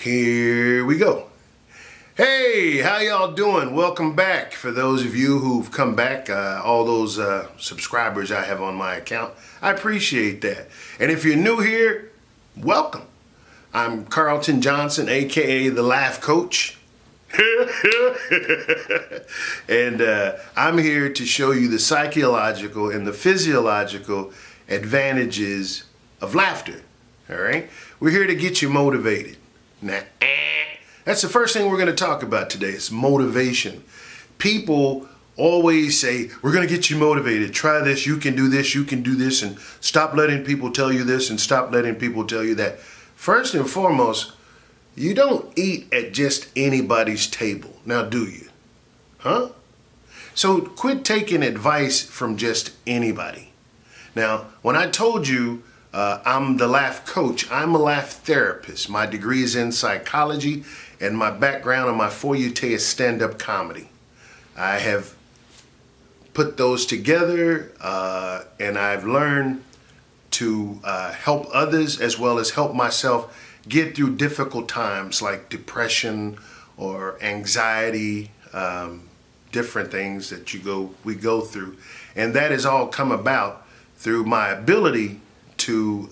Here we go. Hey, how y'all doing? Welcome back. For those of you who've come back, all those subscribers I have on my account, I appreciate that. And if you're new here, welcome. I'm Karlton Johnson, aka the Laff COACH. And I'm here to show you the psychological and the physiological advantages of laughter. All right? We're here to get you motivated. Now, that's the first thing we're going to talk about today. It's motivation. People always say, we're going to get you motivated. Try this, you can do this, you can do this, and stop letting people tell you this and stop letting people tell you that. First and foremost, you don't eat at just anybody's table. Now, do you? Huh? So quit taking advice from just anybody. Now, when I told you I'm the Laff COACH, I'm a laugh therapist. My degree is in psychology, and my background and my forte is stand-up comedy. I have put those together, and I've learned to help others as well as help myself get through difficult times like depression or anxiety, different things that we go through. And that has all come about through my ability to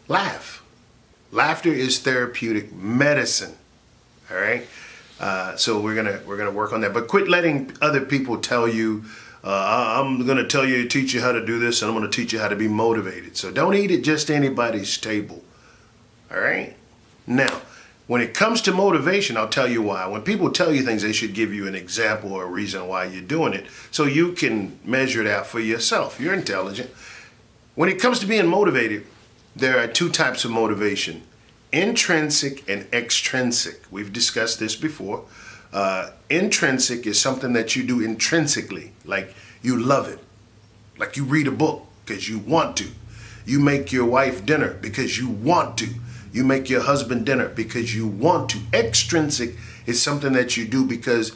laugh. Laughter is therapeutic medicine. All right. So we're gonna work on that. But quit letting other people tell you, I'm gonna tell you, teach you how to do this, and I'm gonna teach you how to be motivated. So don't eat at just anybody's table. All right. Now, when it comes to motivation, I'll tell you why. When people tell you things, they should give you an example or a reason why you're doing it, so you can measure it out for yourself. You're intelligent. When it comes to being motivated, there are two types of motivation: intrinsic and extrinsic. We've discussed this before. Intrinsic is something that you do intrinsically, like you love it, like you read a book because you want to. You make your wife dinner because you want to. You make your husband dinner because you want to. Extrinsic is something that you do because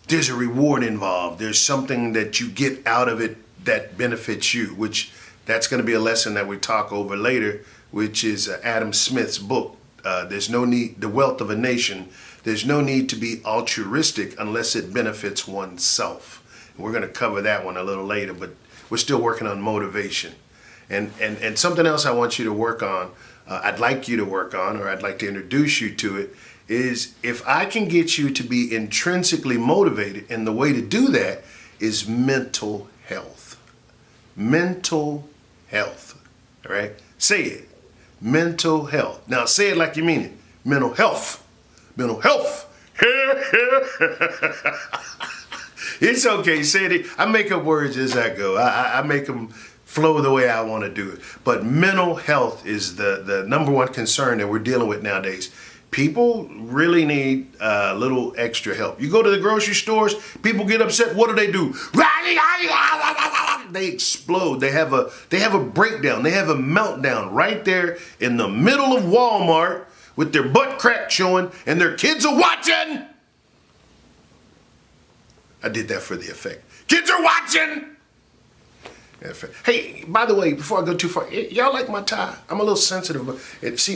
there's a reward involved. There's something that you get out of it that benefits you, which that's going to be a lesson that we talk over later, which is Adam Smith's book, There's No Need, The Wealth of a Nation. There's no need to be altruistic unless it benefits oneself. And we're going to cover that one a little later, but we're still working on motivation. And something else I want you to work on, I'd like you to work on, or I'd like to introduce you to it, is if I can get you to be intrinsically motivated, and the way to do that is mental health. Mental health. All right? Say it. Mental health. Now say it like you mean it. Mental health. Mental health. It's okay. Say it. I make up words as I go. I make them flow the way I want to do it. But mental health is the number one concern that we're dealing with nowadays. People really need a little extra help. You go to the grocery stores, people get upset. What do? They explode. They have a breakdown. They have a meltdown right there in the middle of Walmart with their butt crack showing and their kids are watching. I did that for the effect. Kids are watching. Hey, by the way, before I go too far, y'all like my tie? I'm a little sensitive.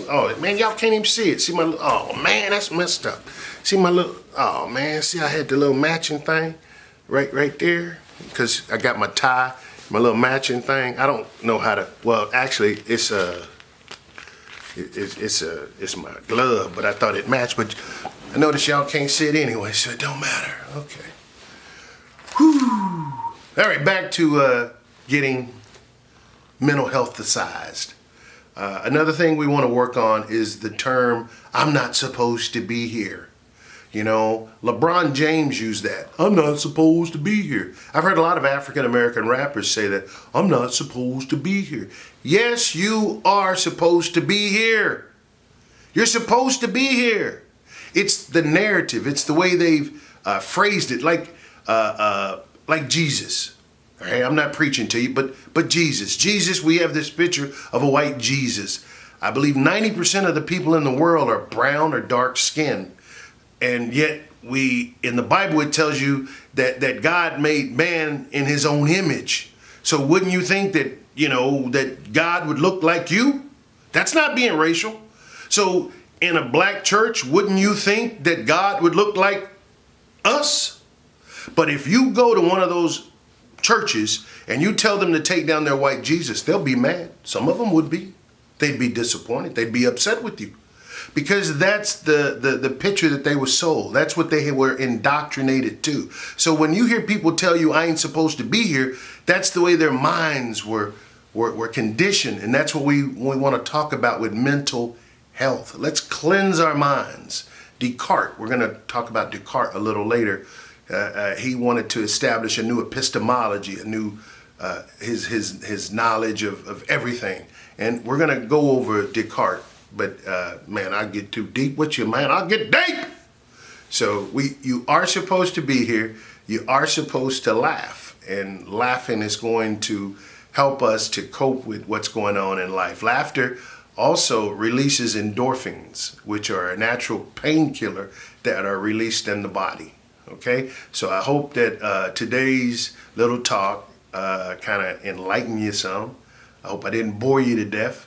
Oh man, y'all can't even see it. See my, oh man, that's messed up. See my little, oh man, see I had the little matching thing right there? Because I got my tie, my little matching thing. I don't know how to, well, actually, it's my glove, but I thought it matched, but I noticed y'all can't see it anyway, so it don't matter. Okay. Whew. All right, back to, getting mental healthicized. Another thing we want to work on is the term, I'm not supposed to be here. You know, LeBron James used that. I'm not supposed to be here. I've heard a lot of African-American rappers say that, I'm not supposed to be here. Yes, you are supposed to be here. You're supposed to be here. It's the narrative. It's the way they've phrased it, like Jesus. All right, I'm not preaching to you, but Jesus. Jesus, we have this picture of a white Jesus. I believe 90% of the people in the world are brown or dark skinned. And yet in the Bible, it tells you that God made man in his own image. So wouldn't you think that, that God would look like you? That's not being racial. So in a black church, wouldn't you think that God would look like us? But if you go to one of those churches and you tell them to take down their white Jesus, they'll be mad. Some of them would be. They'd be disappointed. They'd be upset with you. Because that's the picture that they were sold. That's what they were indoctrinated to. So when you hear people tell you, I ain't supposed to be here, that's the way their minds were conditioned. And that's what we want to talk about with mental health. Let's cleanse our minds. Descartes, we're going to talk about Descartes a little later. He wanted to establish a new epistemology, a new his knowledge of everything. And we're going to go over Descartes. But man, I get too deep with you, man. I'll get deep. So you are supposed to be here. You are supposed to laugh. And laughing is going to help us to cope with what's going on in life. Laughter also releases endorphins, which are a natural painkiller that are released in the body. Okay? So I hope that today's little talk kind of enlightened you some. I hope I didn't bore you to death.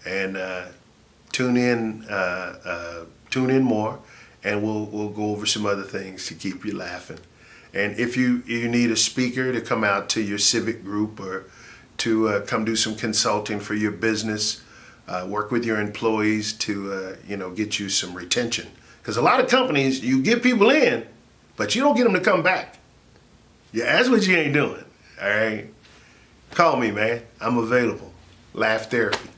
And tune in more, and we'll go over some other things to keep you laughing. And if you need a speaker to come out to your civic group or to come do some consulting for your business, work with your employees to get you some retention. Because a lot of companies, you get people in, but you don't get them to come back. Yeah, that's what you ain't doing. All right, call me, man. I'm available. Laff therapy.